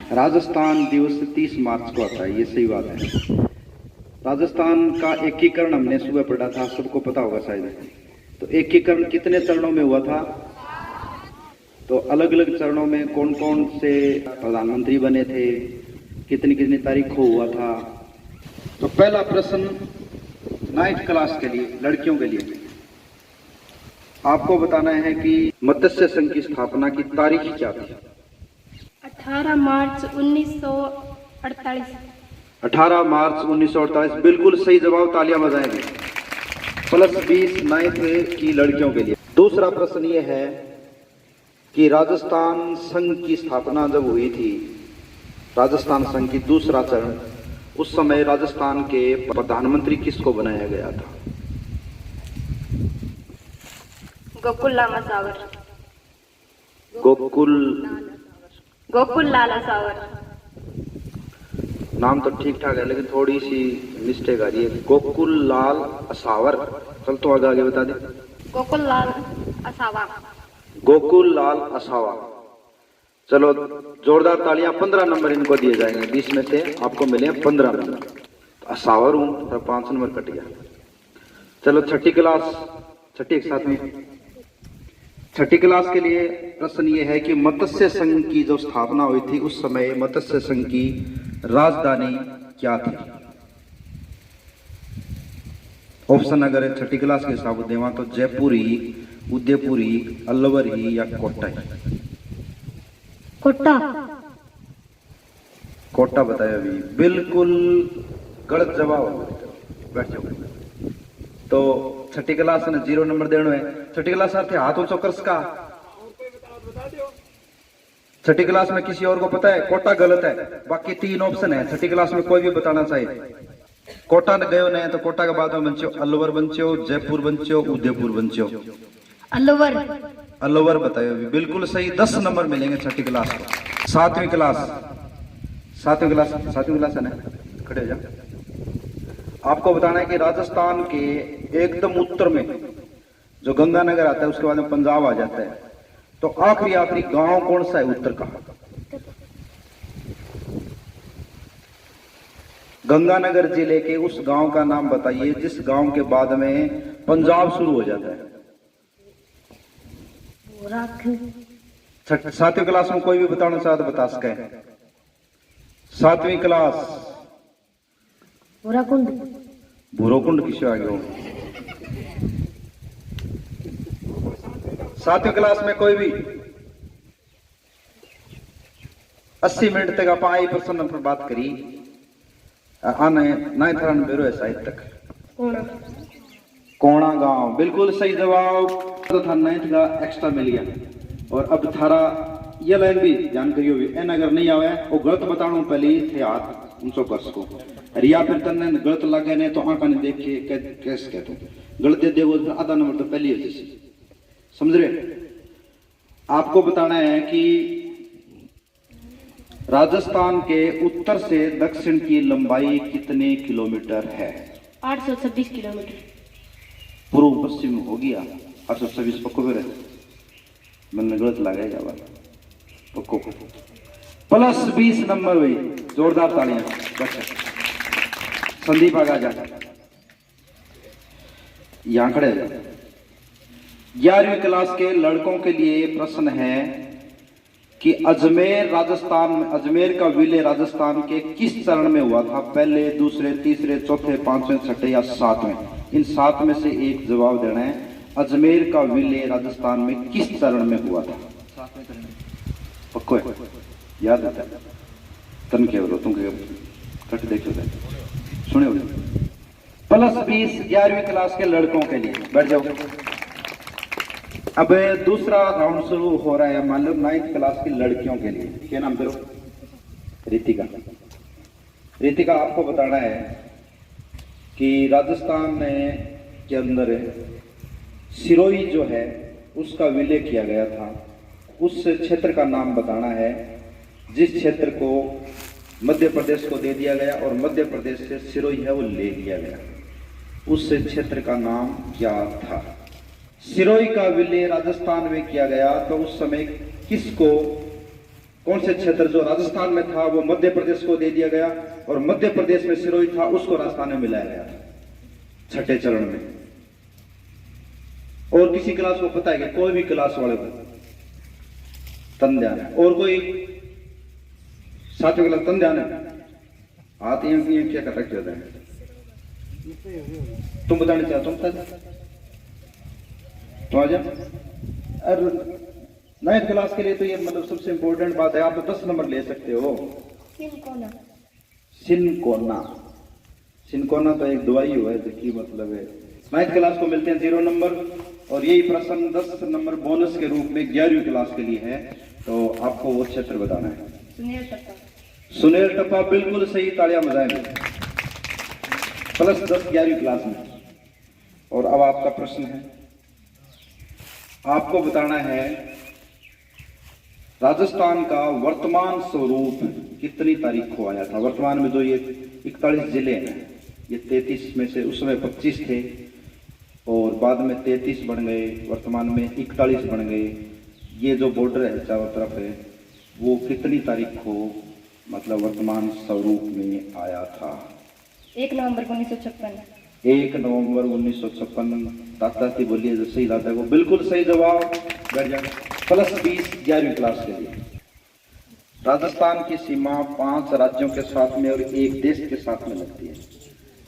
राजस्थान दिवस 30 मार्च को आता है, ये सही बात है। राजस्थान का एकीकरण हमने सुबह पढ़ा था, सबको पता होगा शायद। तो एकीकरण कितने चरणों में हुआ था? तो अलग अलग चरणों में कौन कौन से प्रधानमंत्री बने थे, कितनी कितनी तारीख को हुआ था। तो पहला प्रश्न 9th क्लास के लिए, लड़कियों के लिए, आपको बताना है कि मत्स्य संघ की स्थापना की तारीख क्या थी? 18 मार्च 1948। 18 मार्च 1948 बिल्कुल सही जवाब, तालियां बजाएंगे। +20 9th की लड़कियों के लिए। दूसरा प्रश्न ये है कि राजस्थान संघ की स्थापना जब हुई थी, राजस्थान संघ की दूसरा चरण, उस समय राजस्थान के प्रधानमंत्री किसको बनाया गया था? गोकुल लामा सावर। गोकुल लाला सावर। नाम तो ठीक ठाक है लेकिन थोड़ी सी मिस्टेक आ रही है। गोकुल लाल असावर। चल तो आगे बता दे। गोकुल लाल असावा। गोकुल लाल असावा। चलो जोरदार तालियां। 15 नंबर इनको दिए जाएंगे, 20 में से आपको मिले 15 नंबर। तो असावर हूं तो 5 नंबर कट गया। चलो छठी क्लास, छठी 7वीं, छठी क्लास के लिए प्रश्न ये है कि मत्स्य संघ की जो स्थापना हुई थी उस समय मत्स्य संघ की राजधानी क्या थी? ऑप्शन अगर छठी क्लास के हिसाब से देवा तो जयपुर ही, उदयपुर ही, अलवर ही या कोटा ही? कोटा बताया अभी, बिल्कुल गलत जवाब। बैठ जाओ। तो छठी क्लास ने 0 नंबर देना है। छठी क्लास अर्थ है हाथ ऊंचो कर्स का। छठी क्लास में किसी और को पता है? कोटा गलत है। बाकी 3 ऑप्शन है, छठी क्लास में कोई भी बताना चाहिए। कोटा गयो नहीं तो कोटा के बाद में बंचो अलवर, बंचो जयपुर, बंचो उदयपुर, बंचो अलवर बतायो अभी, बिल्कुल सही। 10 नंबर मिलेंगे छठी क्लास को। 7वीं क्लास है ना, खड़े हो जाओ। आपको बताना है कि राजस्थान के एकदम उत्तर में जो गंगानगर आता है उसके बाद में पंजाब आ जाता है, तो आखिरी गांव कौन सा है उत्तर का? गंगानगर जिले के उस गांव का नाम बताइए जिस गांव के बाद में पंजाब शुरू हो जाता है। 7वीं क्लास में कोई भी बताना चाहे तो बता सके। 7वीं क्लास भूरोकुंड किसी आ गया। 7वीं क्लास में कोई भी 80 मिनट तक आप आई प्रश्न पर बात करी आने 9th रन बेरो है शायद तक। कोणा गांव, बिल्कुल सही जवाब। तो था 9th का एक्स्ट्रा मिल गया। और अब थारा ये लाइन भी ध्यान करियो भी, एन अगर नहीं आवे वो गलत बताना पहले थे हाथ 19 को, या फिर तन्ने गलत लगे ने तो आंखा ने देख के कैसे कहते गलत दे वो आधा नंबर तो पहले हो जैसे, समझ रहे? आपको बताना है कि राजस्थान के उत्तर से दक्षिण की लंबाई कितने किलोमीटर है? 826 किलोमीटर। पूर्व पश्चिम हो गया 826 पक्को पे रहे, मैंने गलत लगाया पक्को। +20 नंबर हुई, जोरदार तालियां। संदीप आगा जा, यहां खड़े। 11वीं क्लास के लड़कों के लिए प्रश्न है कि अजमेर का विलय राजस्थान के किस चरण में हुआ था? पहले, दूसरे, तीसरे, चौथे, 5वें, 6ठे या 7वें? इन 7 में से एक जवाब देना है। अजमेर का विलय राजस्थान में किस चरण में हुआ था? पक्को है, याद है? तन के बोलो तुम कट देखो सुने। +20 11वीं क्लास के लड़कों के लिए। बैठ जाओ। अब दूसरा राउंड शुरू हो रहा है, मान लो 9th क्लास की लड़कियों के लिए। क्या नाम करो? रितिका। रितिका, आपको बताना है कि राजस्थान के अंदर सिरोही जो है उसका विलय किया गया था। उस क्षेत्र का नाम बताना है जिस क्षेत्र को मध्य प्रदेश को दे दिया गया और मध्य प्रदेश से सिरोही है वो ले लिया गया। उस क्षेत्र का नाम क्या था? सिरोही का विलय राजस्थान में किया गया तो उस समय किसको कौन से क्षेत्र जो राजस्थान में था वो मध्य प्रदेश को दे दिया गया, और मध्य प्रदेश में सिरोही था उसको राजस्थान में मिलाया गया था छठे चरण में। और किसी क्लास को पता है कि कोई भी क्लास वाले को तन ध्यान है, और कोई सातवें क्लास तन ध्यान है, हाथ ये क्या कर रखे होता है, तुम बताने चाहते, तुम बता तो आ जा। और 9th क्लास के लिए तो ये मतलब सबसे इंपॉर्टेंट बात है, आप तो 10 नंबर ले सकते हो। सिनकोना। सिनकोना, सिनकोना तो एक दवाई हुआ है कि मतलब है 9th क्लास को मिलते हैं 0 नंबर, और यही प्रश्न 10 नंबर बोनस के रूप में 11वीं क्लास के लिए है। तो आपको वो क्षेत्र बताना है। सुनेर टप्पा। सुनेर टप्पा बिल्कुल सही, तालियां बजाएंगे। +10 11वीं क्लास में। और अब आपका प्रश्न है, आपको बताना है राजस्थान का वर्तमान स्वरूप कितनी तारीख को आया था। वर्तमान में जो ये 41 जिले हैं, ये 33 में से उस समय 25 थे और बाद में 33 बन गए, वर्तमान में 41 बन गए। ये जो बॉर्डर है चारों तरफ है, वो कितनी तारीख को मतलब वर्तमान स्वरूप में आया था। 1 नवंबर 1956। 1 नवंबर 1956। दाता बोलिए जो सही दाता को बिल्कुल सही जवाब। +20 11वीं क्लास के लिए। राजस्थान की सीमा 5 राज्यों के साथ में और एक देश के साथ में लगती है,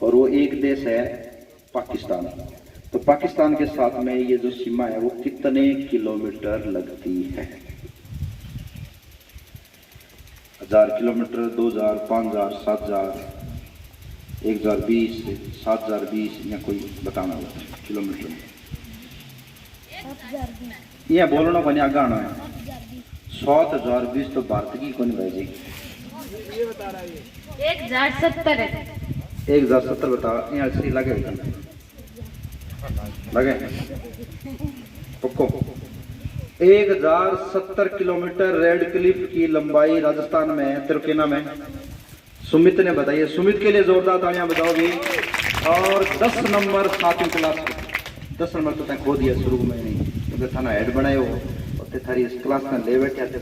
और वो एक देश है पाकिस्तान। तो पाकिस्तान के साथ में ये जो सीमा है वो कितने किलोमीटर लगती है। 1000 किलोमीटर, 2000, 5000, 7000, 1020, 7020 या कोई बताना होगा किलोमीटर में। ये बोलना को नहीं आगे आना है। 7020 तो भारत की कौन भाई जी 1070 है। 1070 बता, यहाँ सही लगे लगे पक्को। 1070 किलोमीटर रेड क्लिफ की लंबाई राजस्थान में है, तिरकेना में। सुमित ने बताइए, सुमित के लिए जोरदार तालियां बताओगी। और 10 नंबर 7वीं क्लास को 10 नंबर तो तय खो दिया शुरू में नहीं, क्योंकि थाना हेड बनाए हो और थारी इस क्लास में ले बैठे थे।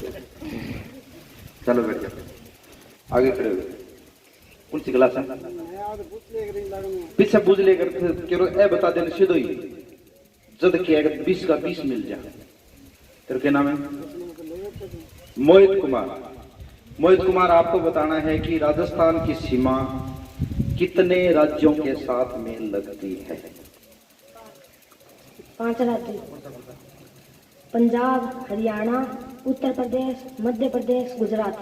चलो बैठ जाओ, आगे खड़े हो। कौन सी क्लास है? पीछे पूछ लेकर फिर ए बता देने सीधो ही जद किया 20 का 20 मिल जाए। तेरे के नाम है मोहित कुमार। मोहित कुमार, आपको बताना है कि राजस्थान की सीमा कितने राज्यों के साथ में लगती है। 5 राज्य, पंजाब, हरियाणा, उत्तर प्रदेश, मध्य प्रदेश, गुजरात।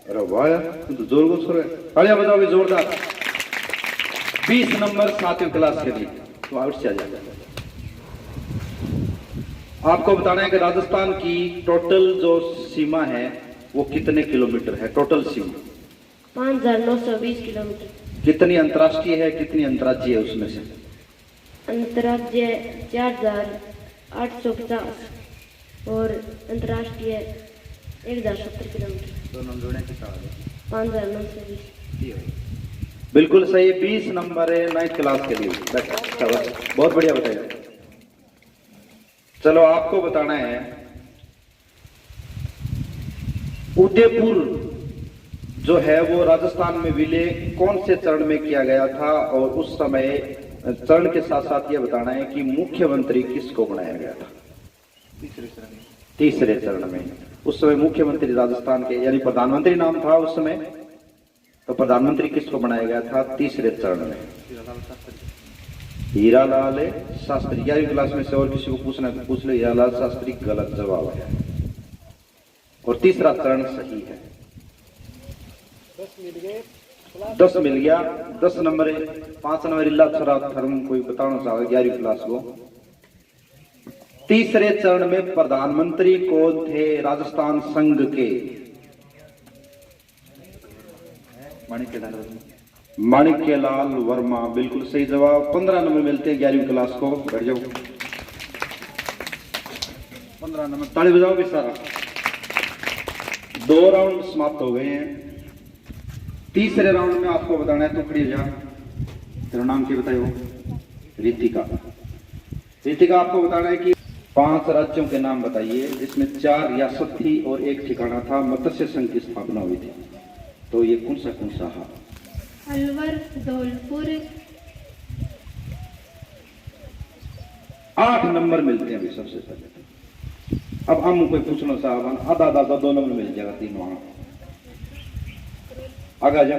अरे वाह यार, तो जोर को सुर है। तालियां बजाओगे जोरदार। 20 नंबर 7वीं क्लास के लिए तो आउट से आ जाएगा। आपको बताना है कि राजस्थान की टोटल जो सीमा है वो कितने किलोमीटर है। टोटल सीमा 5920 किलोमीटर। कितनी अंतर्राष्ट्रीय है, कितनी अंतर्राज्यीय है उसमें से? अंतर्राज्यीय 4850 और अंतर्राष्ट्रीय 1070 किलोमीटर। दोनों जोड़े के साथ 5920। बिल्कुल सही। 20 नंबर है 9th क्लास के लिए। बहुत बढ़िया बताइए। चलो आपको बताना है उदयपुर जो है वो राजस्थान में विलय कौन से चरण में किया गया था, और उस समय चरण के साथ साथ ये बताना है कि मुख्यमंत्री किसको बनाया गया था। तीसरे चरण में। उस समय मुख्यमंत्री राजस्थान के यानी प्रधानमंत्री नाम था उस समय, तो प्रधानमंत्री किसको बनाया गया था तीसरे चरण में? हीरालाल शास्त्री। 11वीं क्लास में से और किसी को पूछना है पूछ लो। हीरालाल शास्त्री गलत जवाब है, और तीसरा चरण सही है। 10 मिल गया। 10 नंबर है। 5 नंबर इल्ला थर्म कोई बताना चाहोगे 11वीं क्लास को। तीसरे चरण में प्रधानमंत्री कौन थे राजस्थान संघ के? माणिक्यलाल वर्मा। बिल्कुल सही जवाब। 15 नंबर मिलते हैं 11वीं क्लास को। बैठ जाओ। 15 नंबर। ताली बजाओ भी सारा। 2 राउंड समाप्त हो गए हैं। तीसरे राउंड में आपको बताना है, तो खड़ी हो जा। तेरा नाम क्या बताए हो? रितिका। रितिका, आपको बताना है कि 5 राज्यों के नाम बताइए जिसमें 4 रियासत थी और 1 ठिकाना था, मत्स्य संघ की स्थापना हुई थी। तो ये कौन सा है? अलवर, धौलपुर। 8 नंबर मिलते हैं अभी सबसे पहले। अब हम कोई पूछना साहब, आधा आधा 2 नंबर मिल जाएगा, 3 वहां आगे जा।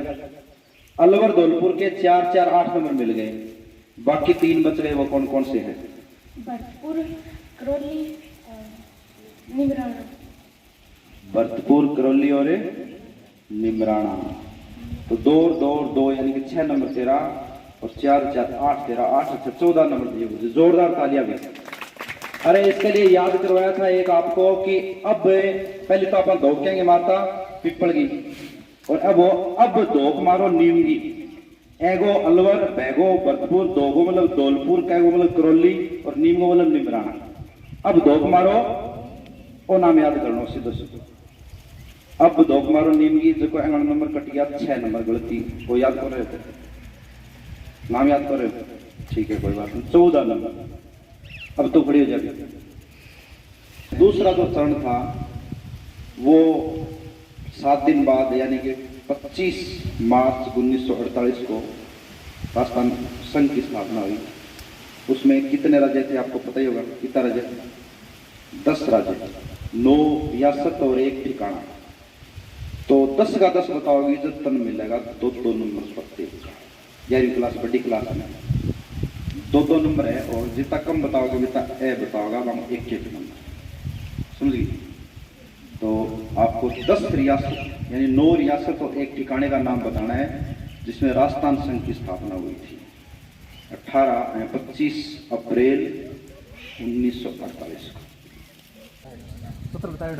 अलवर धौलपुर के 4 4 8 नंबर मिल गए, बाकी 3 बच गए, वो कौन कौन से हैं? भरतपुर, करौली, निमराना। भरतपुर, करौली और निमराना। तो 2 2 2 यानी कि 6 नंबर तेरा, और 4 4 8 तेरा 8, अच्छा 14 नंबर दिए। जोरदार तालियां भी। अरे इसके लिए याद करवाया था एक आपको कि अब पहले तो अपन धोखेंगे माता पिपल की, और अब धोख मारो नीम की। एगो अलवर, बैगो भरतपुर, दोगो मतलब धौलपुर, कैगो मतलब करौली, और नीमगो मतलब निमराना। अब धोख मारो वो नाम याद करना सीधो सीधो। अब धोख मारो नीम की, जो एंगल नंबर कट गया, 6 नंबर गलती, वो याद कर रहे थे, नाम याद कर रहे थे, ठीक है कोई बात नहीं। 14 नंबर। अब तो खड़ी हो जाएगी। दूसरा जो चरण था वो 7 दिन बाद यानी कि 25 मार्च 1948 को राजस्थान संघ की स्थापना हुई। उसमें कितने राज्य थे आपको पता ही होगा, कितना राज्य? 10 राज्य, 9 रियासत और 1 ठिकाना। तो 10 का 10 बताओगे जो तन मिलेगा 2 नंबर पत्ते। 11वीं क्लास बड़ी क्लास में 2 नंबर है, और जितना कम बताओगे जितना ए बताओगा वहां 1 नंबर, समझ गई? तो आपको 10 रियासत यानी 9 रियासत और 1 ठिकाने का नाम बताना है जिसमें राजस्थान संघ की स्थापना हुई थी 25 अप्रैल 1948 को। सूत्र बताइए,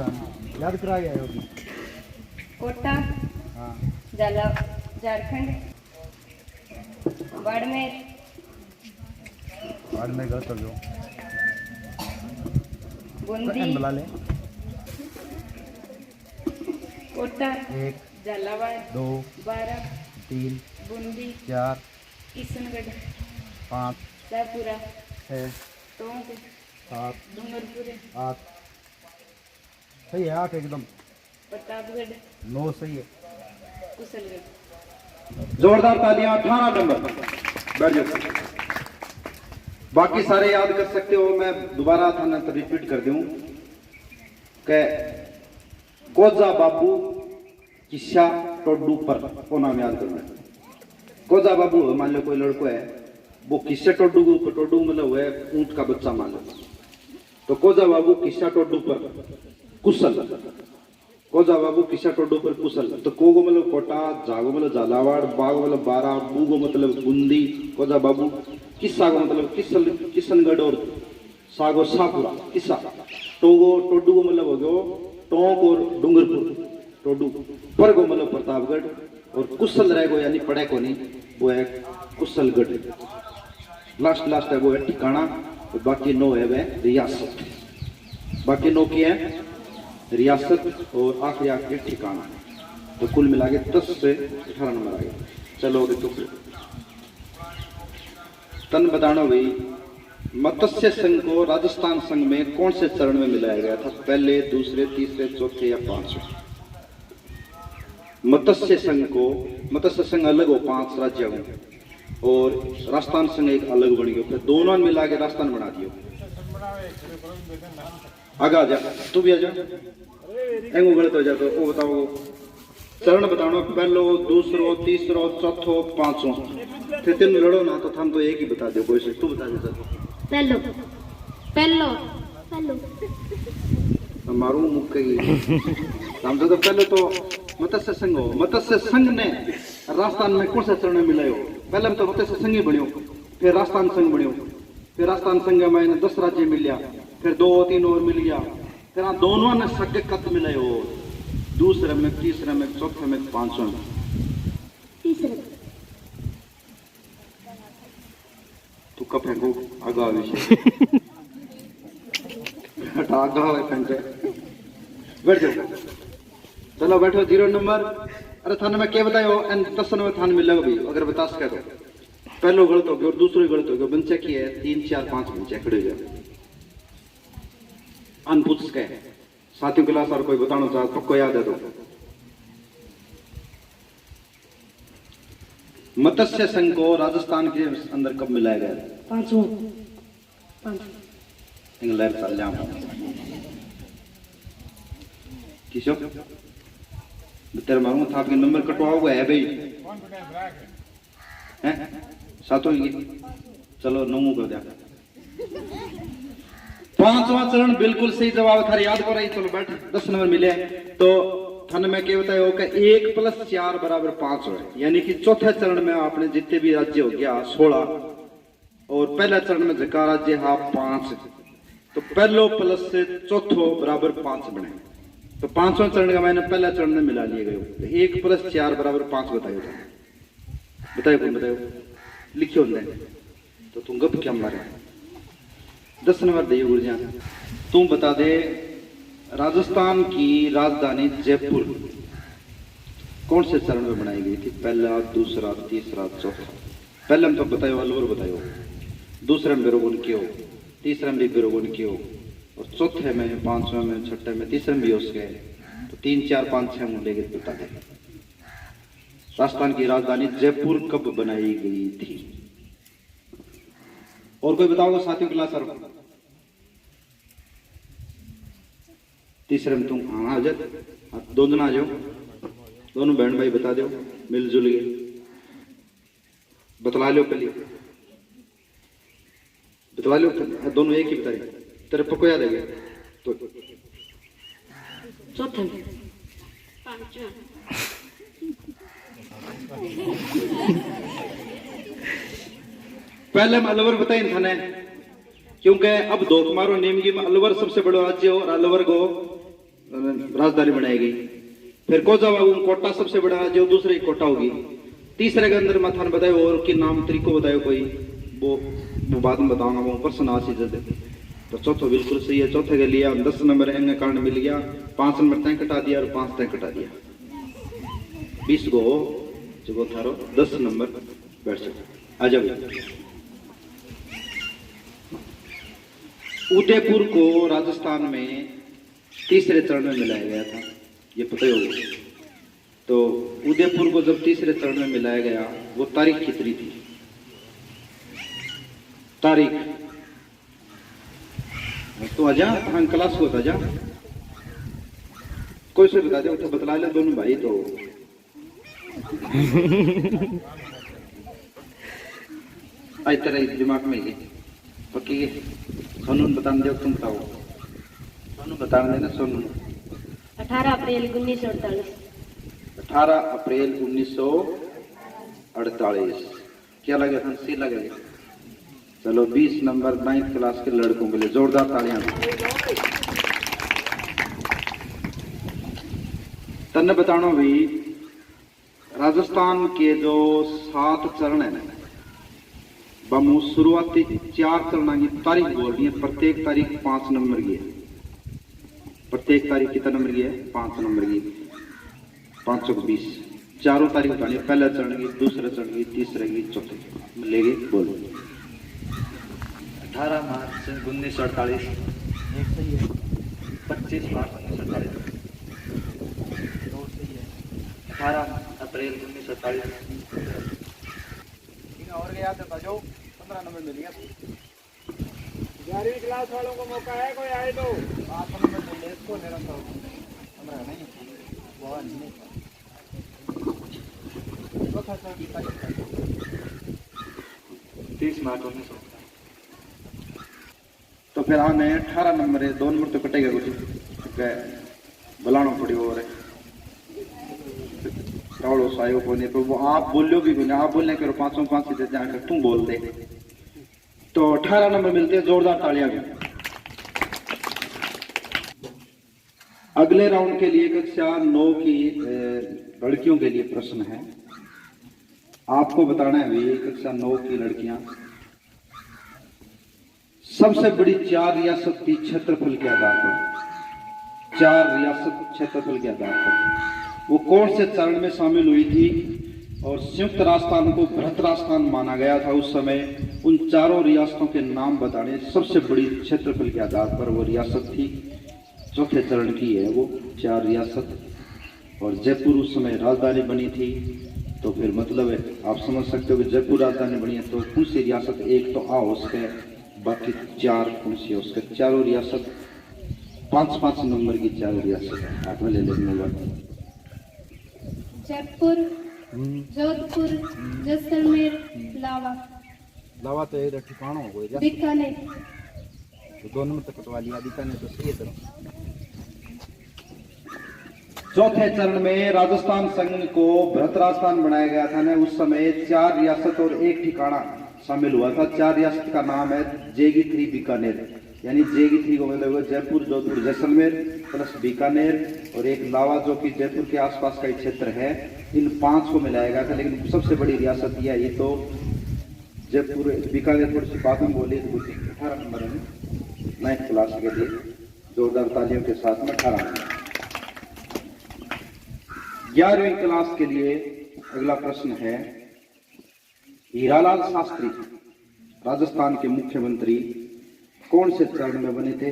याद करा गया होगी। कोटा, हाँ, झारखंड, बाड़मेर, बाद में गलत हो गया। बूंदी, बुला ले। कोटा, 1 झालावाड़, 2 12, 3 बूंदी, 4 किशनगढ़, 5 शाहपुरा, 6 टोंक, 7 डूंगरपुर, 8 सही है। 8 एकदम। प्रतापगढ़, 9 सही है। कुशलगढ़। जोरदार तालियां। 18 नंबर। बैठ जाओ। बाकी सारे याद कर सकते हो, मैं दोबारा थाना तो रिपीट कर दूं कि कोजा बाबू किस्सा टोडू पर, वो नाम याद करना है। कोजा बाबू मान लो कोई लड़को है, वो किस्से टोडू मतलब है ऊंट का बच्चा मान लो, तो कोजा बाबू किस्सा टोडू पर कुशल। कोजा बाबू किस्सा टोडू पर कुशल। तो कोगो मतलब कोटा, जागो मतलब झालावाड़, बागो मतलब 12, बूगो मतलब बूंदी, कोजा बाबू किस्सा को मतलब किशनगढ़, और सागो शाहपुरा किस्सा। टोगो टोडू को मतलब हो गयो टोंक और डूंगरपुर, टोडू पर को मतलब प्रतापगढ़, और कुशल रह गो यानी पड़े को नहीं, वो है कुशलगढ़। लास्ट है वो है ठिकाना, और बाकी 9 है वह रियासत। बाकी 9 की है रियासत और आखिरी ठिकाना। तो कुल मिला के 10 से 18 नंबर आ गए। चलो तो तन बताना भाई, मत्स्य संघ को राजस्थान संघ में कौन से चरण में मिलाया गया था? पहले, दूसरे, तीसरे, चौथे या 5वें? मत्स्य संघ अलग हो 5 राज्य हो, और राजस्थान संघ एक अलग बन गया, फिर दोनों मिला के राजस्थान बना दियो। आगे आ जा, तू भी आ जा। एंगो गलत हो जाता, वो बताओ चरण बताओ, पहलो, दूसरो, तीसरो, चौथो, 5वां। फिर तीन लड़ो ना तो हम तो एक ही बता दो, कोई से तू बता दे सर। पहलो मारू मुक्केगी हम तो पहले तो मत्स्य संघ हो। मत्स्य संघ ने राजस्थान में कौन सा चरण मिलायो? पहले तो मत्स्य संघ ही बनियो, फिर राजस्थान संघ बनियो, फिर राजस्थान संघ में 10 राज्य मिल गया, फिर 2-3 और मिल गया, फिर दोनों ने सग कत मिलायो, दूसरे में, तीसरे में, चौथे में, 5वें में। तू कब फेंको आगा विषय आगा बैठ जाओ। चलो बैठो। 0 नंबर। अरे थाने में क्या बतायो? एन 10 नंबर थाने मिलेगा भाई, अगर बता सके तो। पहलो गलत हो गया और दूसरो गलत हो गया, बंचा की है 3 4 5 बंचा खड़े हो जाए। अनपुछ के साथियों क्लास और कोई बताना चाहे पक्को याद है तो मत्स्य संघ को राजस्थान के अंदर कब मिलाया गया? 5 इंग्लैंड चल जाऊं किशो तेरे मालूम था आपके नंबर कटवा हुआ है भाई हैं सातों ही चलो 9 कर दिया 5वां चरण बिल्कुल सही जवाब था याद कर रही चलो बैठ 10 नंबर मिले तो थन में क्या बताया होगा 1 + 4 = 5 है यानी कि चौथे चरण में आपने जितने भी राज्य हो गया 16 और पहला चरण में जका राज्य हा 5 तो पहलो प्लस से चौथो बराबर 5 बने तो 5वां चरण का मैंने पहला चरण में मिला लिए गए तो 1 + 4 = 5 बताइए बताइए कौन बताइए लिखियो तो तुम गप क्या मारे 10 नंबर दिए गुरुजी तुम बता दे राजस्थान की राजधानी जयपुर कौन से चरण में बनाई गई थी? पहला, दूसरा, तीसरा, चौथा। पहले में तो बताओ अलवर बताओ, दूसरे में बिरोगुन क्यों, तीसरे में भी बिरोगुन क्यों और चौथे में, पांचवें में, छठे में, तीसरे में भी उसके तो 3, 4, 5, 6 मुद्दे के बता दें। राजस्थान की राजधानी जयपुर कब बनाई गई थी? और कोई बताओगे साथियों क्लास सर? तीसरे में तुम हाँ आ जाओ, दोनों आ जाओ, दोनों बहन भाई बता दो मिलजुल के बतला लो पहले, बतला लो दोनों एक ही बता रहे तेरे पक्को याद है तो चौथे में पहले में अलवर बताए था ने क्योंकि अब दो कुमारो नेमगी में अलवर सबसे बड़ा राज्य और अलवर को राजधानी बनाई गई। फिर कोजा कोटा सबसे बड़ा राज्य और दूसरे कोटा होगी। तीसरे के अंदर मथान बताओ और के नाम तरीको बताओ कोई वो बाद में बताऊंगा वो पर्सन आसी जैसे। तो चौथा बिल्कुल सही है। चौथे के लिए हम 10 नंबर एम कारण मिल गया, 5 नंबर तय कटा दिया और 5 तय कटा दिया। 20 गो जो थारो 10 नंबर बैठ सकते। आ जाओ। उदयपुर को राजस्थान में तीसरे चरण में मिलाया गया था, ये पता ही होगा। तो उदयपुर को जब तीसरे चरण में मिलाया गया वो तारीख कितनी थी? तारीख तो आजा हम क्लास को आजा कोई से बता दे तो बतला ले दोनों भाई तो आई तरह दिमाग में ही पक्की सोनू बता दो तुम बताओ। सोनू बता देना सोनू। 18 अप्रैल 1948। 18 अप्रैल 1948 क्या लगे सी लगे? चलो 20 नंबर 9th क्लास के लड़कों के लिए जोरदार तालियां। तन्ने बताना भी राजस्थान के जो 7 चरण है बमू शुरुआती 4 चरण की तारीख बोल रही है। प्रत्येक तारीख 5 नंबर की है। प्रत्येक तारीख कितना नंबर की है? 5 नंबर की। 5 को 20 चारों तारीख बतानी है। पहला चरण की, दूसरे चरण की, तीसरे की, चौथे की मिलेगी। बोलो 18 मार्च 1948, 25 मार्च 1948, 18 अप्रैल 1948। और याद है जो 15 नंबर मिल गया। 11वीं क्लास वालों को मौका है, कोई आए तो 8 नंबर मिल गया इसको निरंतर 15 नहीं बहुत नहीं। चौथा सर 30 मार्च 1948। तो फिर आने 18 नंबर है। 2 नंबर तो कटेगा कुछ बुलाना पड़ी और रावड़ो सायो को नहीं। तो वो आप बोलो भी नहीं, आप बोलने करो 5 से जाकर तुम बोल दे तो 18 नंबर मिलते हैं। जोरदार तालियां भी। अगले राउंड के लिए कक्षा 9 की लड़कियों के लिए प्रश्न है। आपको बताना है भी कक्षा 9 की लड़कियां सबसे बड़ी 4 रियासत थी क्षेत्रफल के आधार पर। 4 रियासत क्षेत्रफल के आधार पर वो कौन से चरण में शामिल हुई थी? और संयुक्त राजस्थान को बृहत राजस्थान माना गया था उस समय। उन चारों रियासतों के नाम बताने सबसे बड़ी क्षेत्रफल के आधार पर वो रियासत थी। चौथे चरण की है वो 4 रियासत, और जयपुर उस समय राजधानी बनी थी, तो फिर मतलब है आप समझ सकते हो कि जयपुर राजधानी बनी है तो कौन सी रियासत, एक तो आ उसके, बाकी 4 कौन सी है उसके, चारों रियासत 5-5 नंबर की 4 रियासत आप में ले लेंगे। जयपुर, जोधपुर, जैसलमेर, लावा, लावा तो ये ठिकाना हो गया बीकानेर, तो दोनों में तो कटवाली आदि का नहीं तो सही है। चौथे चरण में राजस्थान संघ को बृहत राजस्थान बनाया गया था ना, उस समय 4 रियासत और 1 ठिकाना शामिल हुआ था। 4 रियासत का नाम है जेगी 3 बीकानेर, यानी जेगी 3 को मतलब जयपुर, जोधपुर, जैसलमेर प्लस बीकानेर, और एक लावा जो कि जयपुर के आसपास का ही क्षेत्र है। इन 5 को मिलाया गया था, लेकिन सबसे बड़ी रियासत यह है। ये तो जयपुर, बीकानेर थोड़ी सी बाद में बोली, 18 नंबर में 9th क्लास के लिए जोरदार तालियों के साथ में 18 नंबर। 11वीं क्लास के लिए अगला प्रश्न है, हीरालाल शास्त्री राजस्थान के मुख्यमंत्री कौन से चरण में बने थे,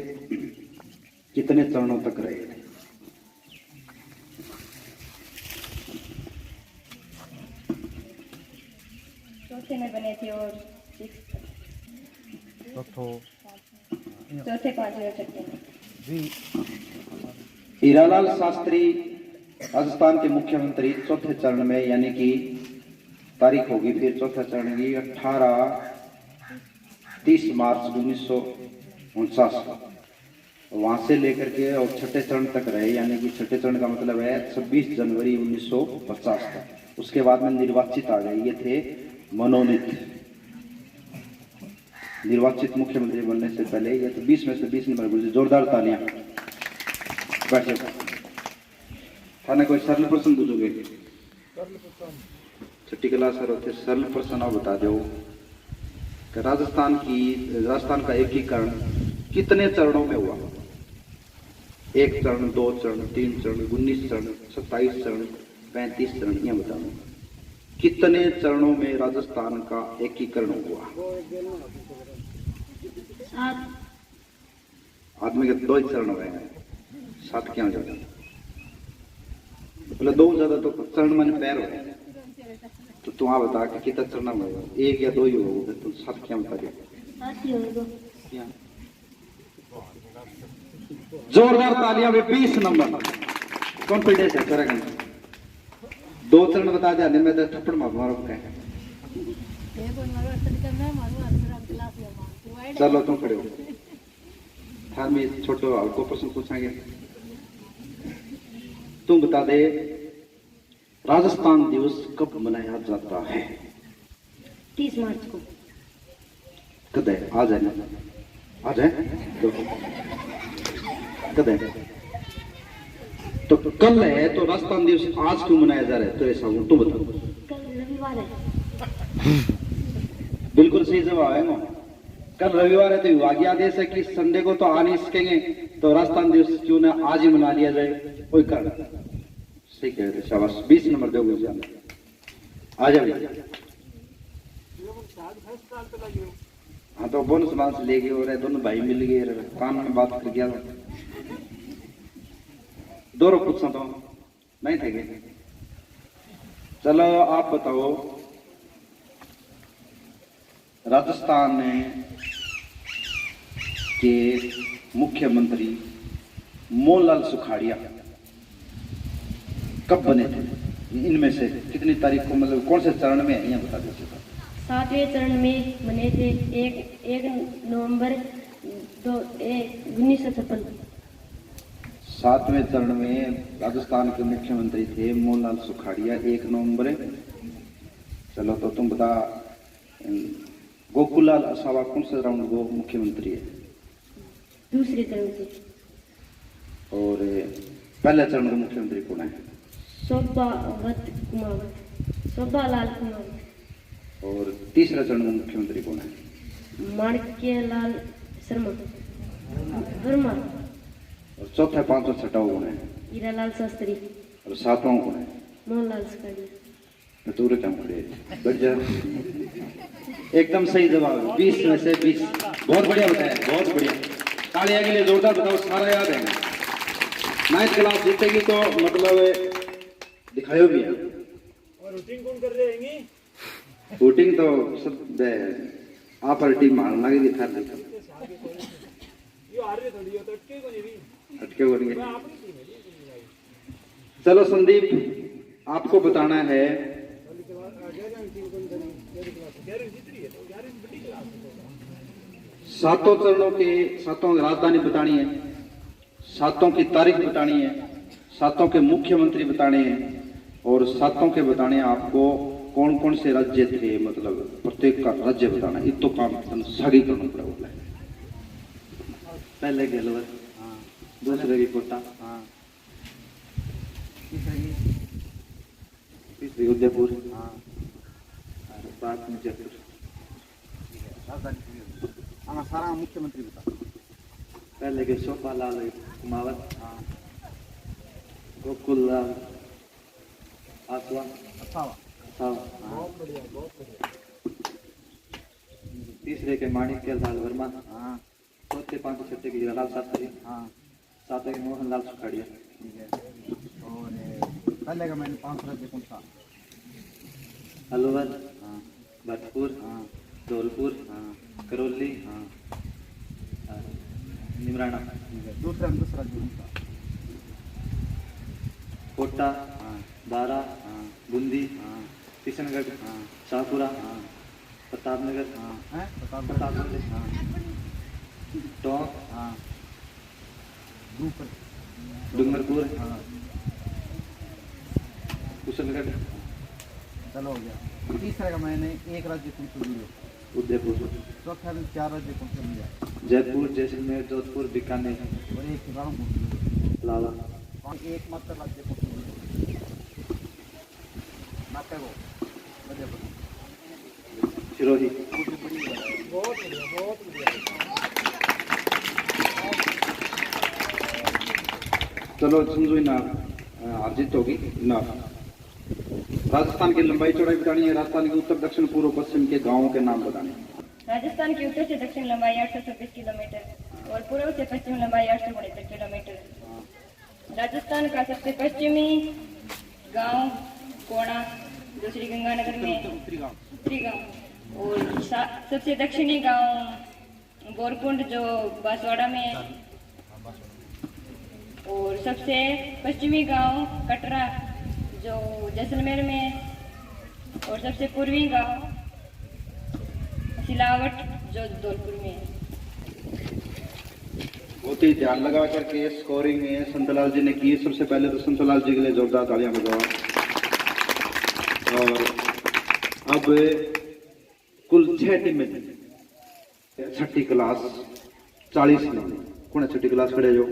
कितने चरणों तक रहे थे? चौथे में बने थे और चौथे 5वें और छठे में। हीरालाल शास्त्री राजस्थान के मुख्यमंत्री चौथे चरण में, यानी कि तारीख होगी फिर चौथा चरण की 30 मार्च 1949 को, वहां से लेकर के और छठे चरण तक रहे, यानी कि छठे चरण का मतलब है 26 जनवरी 1950 तक। उसके बाद में निर्वाचित आ गए, ये थे मनोनीत, निर्वाचित मुख्यमंत्री बनने से पहले। ये तो 20 में से 20 नंबर बोले, जोरदार तालियां। बैठे थाने कोई सरल प्रश्न पूछोगे? छठी क्लास सर होते सरल प्रश्न आप बता दो कि राजस्थान का एकीकरण कितने चरणों में हुआ? 1 चरण, 2 चरण, 3 चरण, 19 चरण, 27 चरण, 35 चरण, यह बताओ कितने चरणों में राजस्थान का एकीकरण हुआ? 7। आदमी के 2 चरण हुए, 7 क्या हो जाता? पहले 2 ज्यादा तो चरण माने पैर हो, तो तू आ बता कि कितना चरण में होगा? 1 या 2 ही होगा, तो 7 क्या बता दे? 7 ही होगा। जोरदार तालियां में 20 नंबर कॉन्फिडेंस है करेगा। 2 चरण बता दे, मैं तो थप्पड़ मारो कह। चलो तुम खड़े हो, थार में छोटो हल्को प्रश्न पूछेंगे। तुम बता दे, राजस्थान दिवस कब मनाया जाता है? 30 मार्च को। कद है? आज है ना? आज है कद है? तो कल है, तो राजस्थान दिवस आज क्यों मनाया जा रहा है? तो ऐसा हो, तुम बताओ। कल रविवार है। बिल्कुल सही जवाब है ना। कल रविवार है तो विभागीय आदेश है कि संडे को तो आ नहीं सकेंगे, तो राजस्थान दिवस क्यों ना आज ही मना लिया जाए, कोई कारण। सही कह रहे, शाबाश। 20 नंबर दोगे जान। आ जाओ। हाँ तो बोनस बांस ले गए और दोनों भाई मिल गए, कान में बात कर गया। दोनों कुछ तो नहीं थे गए। चलो आप बताओ, राजस्थान के मुख्यमंत्री मोहनलाल सुखाड़िया कब बने थे? इनमें से कितनी तारीख को, मतलब कौन से चरण में है, यहाँ बता दीजिए। 7वें चरण में बने थे। 1 नवंबर 1956। 7वें चरण में राजस्थान के मुख्यमंत्री थे मोहनलाल सुखाड़िया, 1 नवंबर। चलो तो तुम बता, गोकुललाल असावा कौन से राउंड वो मुख्यमंत्री है? दूसरे चरण से। और पहले चरण का मुख्यमंत्री कौन है? शोभावत कुमार, शोभालाल कुमार। और तीसरा चरण का मुख्यमंत्री कौन है? माणिक्यलाल शर्मा वर्मा। और चौथा, पांचवा, छठा कौन है? हीरालाल शास्त्री। और 7वां कौन है? मोहनलाल सुखाड़िया। दूर क्या खड़े बैठ जा। एकदम सही जवाब, 20 में से 20। बहुत बढ़िया बताया, बहुत बढ़िया। तालियां के लिए जोरदार बताओ, सारा याद है। नाइन्थ क्लास जीतेगी तो मतलब दिखायो भी है। और रूटीन कौन कर रहे हैं? वोटिंग तो सब आप हर टीम मान लगे दिखा दे ये आ रही थोड़ी तो अटके को नहीं भी अटके बोलेंगे। मैं अपनी टीम है जी। चलो संदीप, आपको बताना है 11 जीत रही है तो 11 बड़ी क्लास है। सातों चरणों के सातों की राजधानी बतानी है, सातों की तारीख बतानी है, सातों के मुख्यमंत्री बताने हैं और सातों के बताने हैं आपको कौन कौन से राज्य थे, मतलब प्रत्येक का राज्य बताना। ये तो काम सही करना पड़ेगा। पहले गहलोर, दूसरे की कोटा, तीसरी उदयपुर, और बाद में जयपुर। सारा मुख्यमंत्री बता। पहले के शोभा लाल कुमावत, गोकुल लाल आसवान, बहुत बढ़िया बहुत बढ़िया। तीसरे के माणिक्य लाल वर्मा, चौथे पांचवे छठे के हीरालाल शास्त्री, सातवें के मोहनलाल सुखाड़िया। ठीक है। और पहले का मैंने 5 राज्य कौन सा? अलवर, भरतपुर, धौलपुर, करौली, निमराना। दूसरा राज्य कौन सा? कोटा, बारा, बूंदी, किशनगढ़, शाहपुरा, प्रतापनगर, प्रतापगढ़, टोंक, डूंगरपुर, कुशलगढ़। चलो हो गया। तीसरा का मैंने एक राज्य कौन सा लिया? उदयपुर। चौथा में 4 राज्य कौन सा लिया? जयपुर, जैसलमेर, जोधपुर, बीकानेर, और एक गाँव कौन सा लिया? लाला। और एक मात्र राज्य कौन सा लिया? नाटे वो मध्य प्रदेश। सिरोही। बहुत बढ़िया बहुत बढ़िया। चलो समझो ना, हार जीत होगी ना। राजस्थान की लंबाई चौड़ाई बतानी है, राजस्थान के उत्तर दक्षिण पूर्व पश्चिम के गांवों के नाम बताने हैं। राजस्थान की उत्तर से दक्षिण लंबाई 826 किलोमीटर और पूर्व से पश्चिम लंबाई 869 किलोमीटर। राजस्थान का सबसे पश्चिमी गांव कोणा, दूसरी गंगानगर में उत्तरी गांव, और सबसे दक्षिणी गांव बोरकुंड जो बांसवाड़ा में है, और सबसे पश्चिमी गांव कटरा जो जैसलमेर में है, और सबसे पूर्वी गांव सिलावट जो धौलपुर में है। बहुत ही ध्यान लगा करके स्कोरिंग में संतलाल जी ने की। सबसे पहले तो संतलाल जी के लिए जोरदार तालियां बजाओ। और अब कुल 6 टीमें थी। छठी क्लास 40 नंबर कौन है? छठी क्लास खड़े जो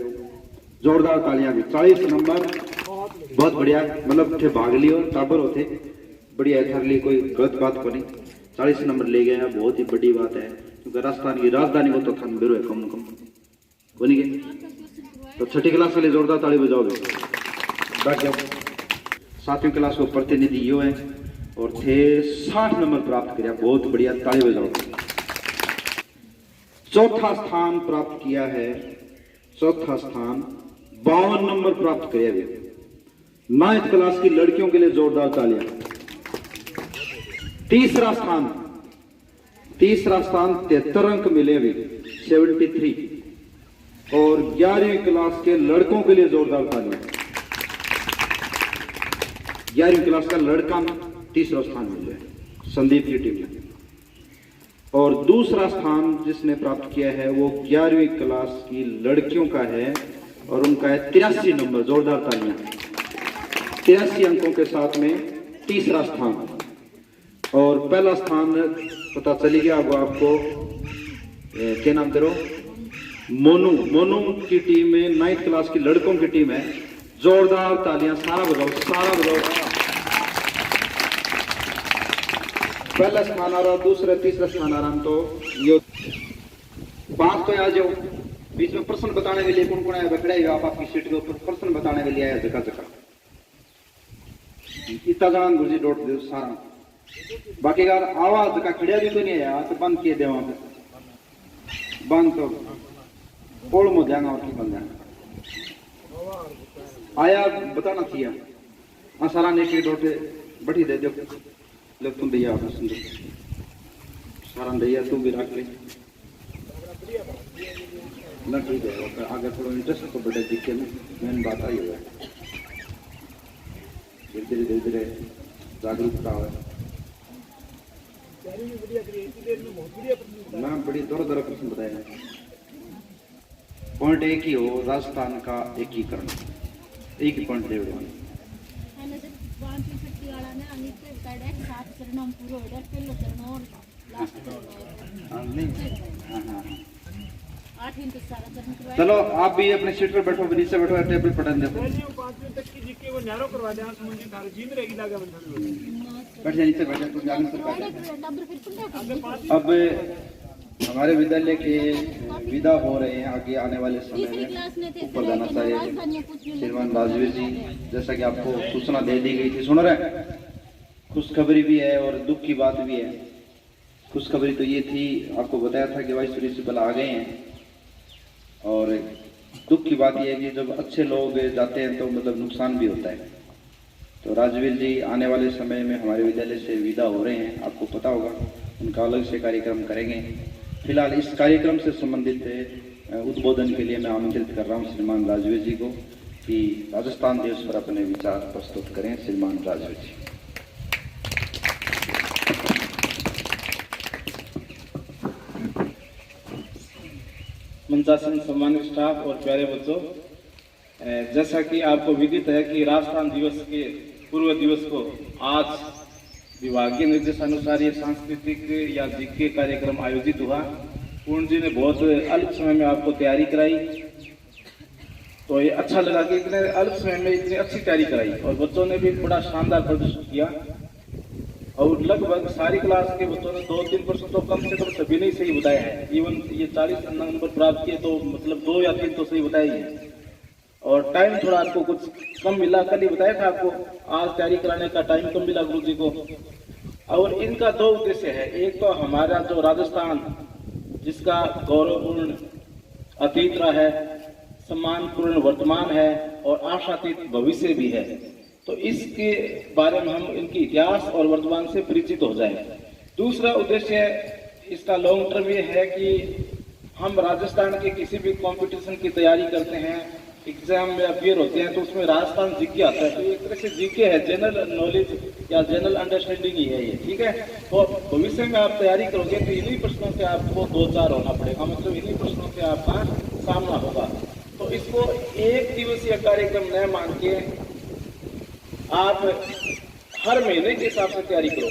जोरदार तालियां भी। 40 नंबर बहुत बढ़िया, मतलब थे भाग लियो टाबर होते बढ़िया थर ली, कोई गलत बात को नहीं। 40 नंबर ले गए हैं, बहुत ही बड़ी बात है, क्योंकि राजस्थान की राजधानी को तो थन बेरो है कम बनी गई। तो छठी क्लास के लिए जोरदार ताली बजाओगे। बाकी 7वीं क्लास को प्रतिनिधि यो है और थे 60 नंबर प्राप्त किया, बहुत बढ़िया, ताली बजाओगे। चौथा स्थान प्राप्त किया है, चौथा स्थान 52 नंबर प्राप्त किया गया। 9th क्लास की लड़कियों के लिए जोरदार तालियां। तीसरा स्थान 73 अंक मिले अभी 73। और 11वीं क्लास के लड़कों के लिए जोरदार तालियां। 11वीं क्लास का लड़का में तीसरा स्थान मिल गया संदीप की टीम में। और दूसरा स्थान जिसने प्राप्त किया है वो 11वीं क्लास की लड़कियों का है और उनका है 83 नंबर, जोरदार तालियां। 83 अंकों के साथ में तीसरा स्थान। और पहला स्थान पता चली गया अब आपको, क्या नाम तेरो? मोनू की टीम में 9th क्लास की लड़कों की टीम है। जोरदार तालियां, सारा बजाओ सारा बजाओ। पहला स्थान आ रहा, दूसरा तीसरा स्थान आ रहा। तो ये 5 तो आ जाओ। बीच में प्रश्न बताने के लिए कौन कौन आया? बैठे आप आपकी सीट के ऊपर प्रश्न बताने के लिए आया जगह जगह। इतना जान गुरुजी डोट दे सारा। बाकी यार आवाज का खड़िया भी तो नहीं आया तो बंद किए दे, वहां पे बंद तो कोल मो जाएगा और की बंद जाएगा। आया बताना चाहिए सारा ने के डोटे बढ़ी दे दो लग तुम भैया आपने सुन सारा भैया तू भी रख ले ना ठीक है आगे थोड़ा इंटरेस्ट तो बड़े दिखे में मेन बात आई हुआ है धीरे धीरे जागरूकता है ना बड़ी दौर दौर प्रश्न बताया पॉइंट एक ही हो राजस्थान का एकीकरण एक ही पॉइंट दे चलो आप भी अपने सीट पर बैठो नीचे बैठो टेबल पर डन देखो बैठ जाए नीचे बैठ जाए तुम आगे से अब हमारे विद्यालय के विदा हो रहे हैं आगे आने वाले समय में ऊपर जाना चाहिए श्रीमान राजवीर जी जैसा कि आपको सूचना दे दी गई थी सुन रहे खुशखबरी भी है और दुख की बात भी है। खुशखबरी तो ये थी आपको बताया था कि वाइस प्रिंसिपल आ गए हैं और दुख की बात यह है कि जब अच्छे लोग जाते हैं तो मतलब नुकसान भी होता है। तो राजवीर जी आने वाले समय में हमारे विद्यालय से विदा हो रहे हैं आपको पता होगा उनका अलग से कार्यक्रम करेंगे। फिलहाल इस कार्यक्रम से संबंधित उद्बोधन के लिए मैं आमंत्रित कर रहा हूं श्रीमान राजवीर जी को कि राजस्थान दिवस पर अपने विचार प्रस्तुत करें। श्रीमान राजवीर जी। मंचासन सम्मानित स्टाफ और प्यारे बच्चों, जैसा कि आपको विदित है कि राजस्थान दिवस के पूर्व दिवस को आज विभागीय निर्देशानुसार ये सांस्कृतिक या जीके कार्यक्रम आयोजित हुआ। पूर्ण जी ने बहुत अल्प समय में आपको तैयारी कराई, तो ये अच्छा लगा कि इतने अल्प समय में इतनी अच्छी तैयारी कराई और बच्चों ने भी बड़ा शानदार प्रदर्शन किया और लगभग सारी क्लास के बच्चों ने 2-3 प्रश्न तो कम से कम सभी ने सही बताया है। इवन ये 40 नंबर प्राप्त किए तो मतलब 2 या 3 तो सही बताए ही है। और टाइम थोड़ा आपको कुछ कम मिला, कल ही बताया था आपको, आज तैयारी कराने का टाइम कम मिला गुरु जी को। और इनका 2 उद्देश्य है, एक तो हमारा जो राजस्थान जिसका गौरवपूर्ण अतीत रहा है, सम्मानपूर्ण वर्तमान है और आशातीत भविष्य भी है, तो इसके बारे में हम इनकी इतिहास और वर्तमान से परिचित हो जाए। दूसरा उद्देश्य इसका लॉन्ग टर्म ये है कि हम राजस्थान के किसी भी कंपटीशन की तैयारी करते हैं, एग्जाम में अपियर होते हैं, तो उसमें राजस्थान जीके आता है, तो एक तरह से जीके है, जनरल नॉलेज या जनरल अंडरस्टैंडिंग ही है ये, ठीक है। तो भविष्य में आप तैयारी करोगे तो इन्हीं प्रश्नों से आपको 2-4 होना पड़ेगा, मतलब इन्हीं प्रश्नों से आपका सामना होगा। तो इसको एक दिवसीय कार्यक्रम न मान के आप हर महीने के हिसाब से तैयारी करो।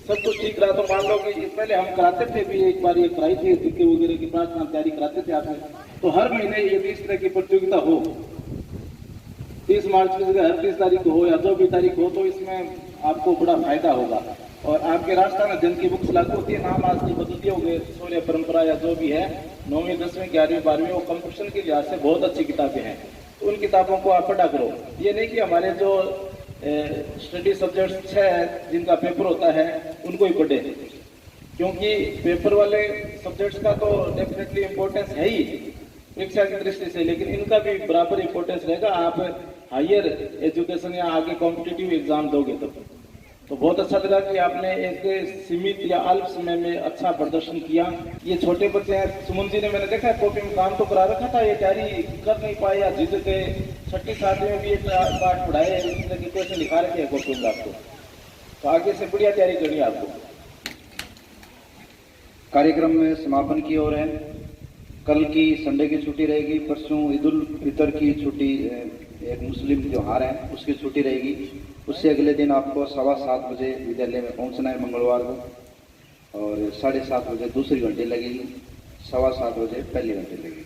सब कुछ ठीक रहा तो मान लो कि पहले हम कराते थे भी, एक बार ये कराई थी जीके वगैरह की प्रार्थना तैयारी कराते थे आप, तो हर महीने यदि इस तरह की प्रतियोगिता हो, 30 मार्च की जगह हर 30 तारीख को हो या जो भी तारीख हो, तो इसमें आपको बड़ा फायदा होगा। और आपके राजस्थान अध्ययन की बुक्स लागू होती है, नाम आज की बदलती होंगे, शौर्य परंपरा या जो भी है, 9वीं 10वीं 11वीं 12वीं, वो कंपटीशन के लिहाज से बहुत अच्छी किताबें हैं, तो उन किताबों को आप पढ़ा करो। ये नहीं कि हमारे जो स्टडी सब्जेक्ट 6 है जिनका पेपर होता है उनको ही पढ़े, क्योंकि पेपर वाले सब्जेक्ट्स का तो डेफिनेटली इम्पोर्टेंस है ही परीक्षा की दृष्टि से, लेकिन इनका भी बराबर इम्पोर्टेंस रहेगा। आप हायर एजुकेशन या आगे कॉम्पिटिटिव एग्जाम दोगे तो बहुत अच्छा लगा कि आपने एक सीमित या अल्प समय में अच्छा प्रदर्शन किया। ये छोटे बच्चे हैं, सुमन जी ने मैंने देखा कॉपी में काम तो करा रखा था, ये तैयारी कर नहीं पाए या जिद के 6ठी 7वीं में भी ये पाठ पढ़ाए, इस तरह के क्वेश्चन लिखा रखे हैं कॉपी में आपको, तो आगे से बढ़िया तैयारी करनी है आपको। कार्यक्रम में समापन की ओर है। कल की संडे की छुट्टी रहेगी, परसों ईद उल फितर की छुट्टी, एक मुस्लिम त्योहार है उसकी छुट्टी रहेगी। उससे अगले दिन आपको 7:15 बजे विद्यालय में पहुंचना है मंगलवार को, और 7:30 बजे दूसरी घंटी लगेगी, 7:15 बजे पहली घंटी लगेगी।